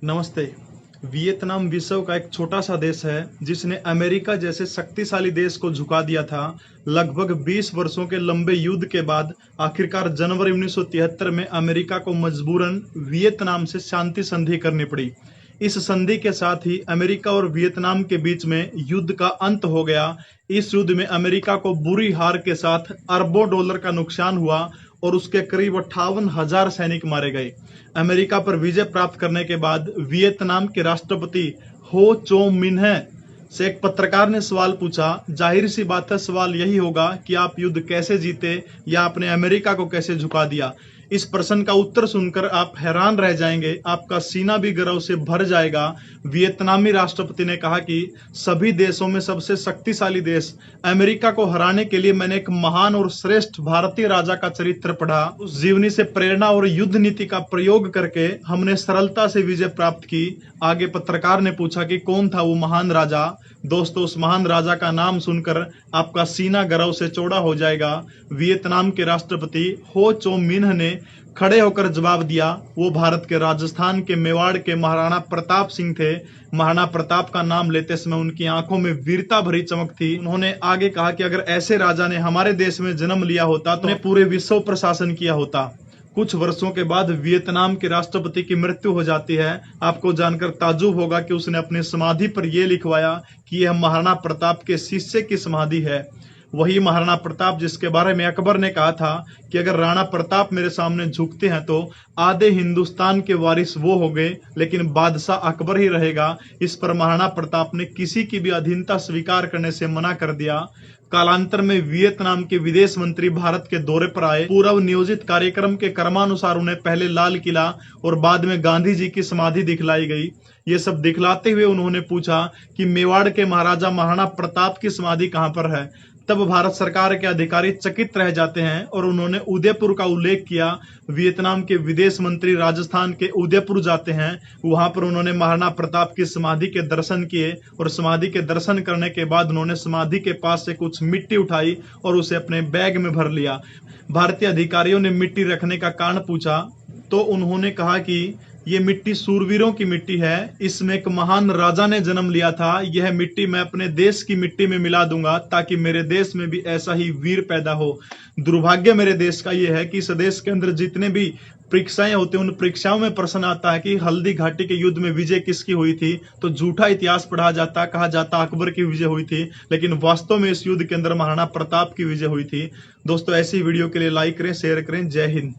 नमस्ते। वियतनाम विश्व का एक छोटा सा देश है जिसने अमेरिका जैसे शक्तिशाली देश को झुका दिया था। लगभग 20 वर्षों के लंबे युद्ध के बाद आखिरकार जनवरी 1973 में अमेरिका को मजबूरन वियतनाम से शांति संधि करनी पड़ी। इस संधि के साथ ही अमेरिका और वियतनाम के बीच में युद्ध का अंत हो गया। इस युद्ध में अमेरिका को बुरी हार के साथ अरबों डॉलर का नुकसान हुआ और उसके करीब 58,000 सैनिक मारे गए। अमेरिका पर विजय प्राप्त करने के बाद वियतनाम के राष्ट्रपति हो चो मिन्ह से एक पत्रकार ने सवाल पूछा। जाहिर सी बात है, सवाल यही होगा कि आप युद्ध कैसे जीते या आपने अमेरिका को कैसे झुका दिया। इस प्रश्न का उत्तर सुनकर आप हैरान रह जाएंगे, आपका सीना भी गर्व से भर जाएगा। वियतनामी राष्ट्रपति ने कहा कि सभी देशों में सबसे शक्तिशाली देश अमेरिका को हराने के लिए मैंने एक महान और श्रेष्ठ भारतीय राजा का चरित्र पढ़ा। उस जीवनी से प्रेरणा और युद्ध नीति का प्रयोग करके हमने सरलता से विजय प्राप्त की। आगे पत्रकार ने पूछा कि कौन था वो महान राजा। दोस्तों, उस महान राजा का नाम सुनकर आपका सीना गर्व से चौड़ा हो जाएगा। वियतनाम के राष्ट्रपति हो चो मिन्ह ने खड़े होकर जवाब दिया। वो भारत के राजस्थान के मेवाड़ के महाराणा प्रताप सिंह थे। महाराणा प्रताप का नाम लेते समय उनकी आंखों में वीरता भरी चमक थी। उन्होंने आगे कहा कि अगर ऐसे राजा ने हमारे देश में जन्म लिया होता तो पूरे विश्व पर शासन किया होता। कुछ वर्षों के बाद वियतनाम के राष्ट्रपति की मृत्यु हो जाती है। आपको जानकर ताज्जुब होगा कि उसने अपनी समाधि पर यह लिखवाया कि यह महाराणा प्रताप के शिष्य की समाधि है। वही महाराणा प्रताप जिसके बारे में अकबर ने कहा था कि अगर राणा प्रताप मेरे सामने झुकते हैं तो आधे हिंदुस्तान के वारिस वो हो गए, लेकिन बादशाह अकबर ही रहेगा। इस पर महाराणा प्रताप ने किसी की भी अधीनता स्वीकार करने से मना कर दिया। कालांतर में वियतनाम के विदेश मंत्री भारत के दौरे पर आए। पूर्व नियोजित कार्यक्रम के क्रमानुसार उन्हें पहले लाल किला और बाद में गांधी जी की समाधि दिखलाई गई। ये सब दिखलाते हुए उन्होंने पूछा कि मेवाड़ के महाराजा महाराणा प्रताप की समाधि कहां पर है। तब भारत सरकार के अधिकारी चकित रह जाते हैं और उन्होंने उदयपुर का उल्लेख किया। वियतनाम के विदेश मंत्री राजस्थान के उदयपुर जाते हैं। वहां पर उन्होंने महाराणा प्रताप की समाधि के दर्शन किए और समाधि के दर्शन करने के बाद उन्होंने समाधि के पास से कुछ मिट्टी उठाई और उसे अपने बैग में भर लिया। भारतीय अधिकारियों ने मिट्टी रखने का कारण पूछा तो उन्होंने कहा कि ये मिट्टी सूरवीरों की मिट्टी है, इसमें एक महान राजा ने जन्म लिया था। यह मिट्टी मैं अपने देश की मिट्टी में मिला दूंगा ताकि मेरे देश में भी ऐसा ही वीर पैदा हो। दुर्भाग्य मेरे देश का यह है कि इस देश के अंदर जितने भी परीक्षाएं होती हैं उन परीक्षाओं में प्रश्न आता है कि हल्दी घाटी के युद्ध में विजय किसकी हुई थी, तो झूठा इतिहास पढ़ा जाता, कहा जाता अकबर की विजय हुई थी, लेकिन वास्तव में इस युद्ध के अंदर महाराणा प्रताप की विजय हुई थी। दोस्तों, ऐसी वीडियो के लिए लाइक करें, शेयर करें। जय हिंद।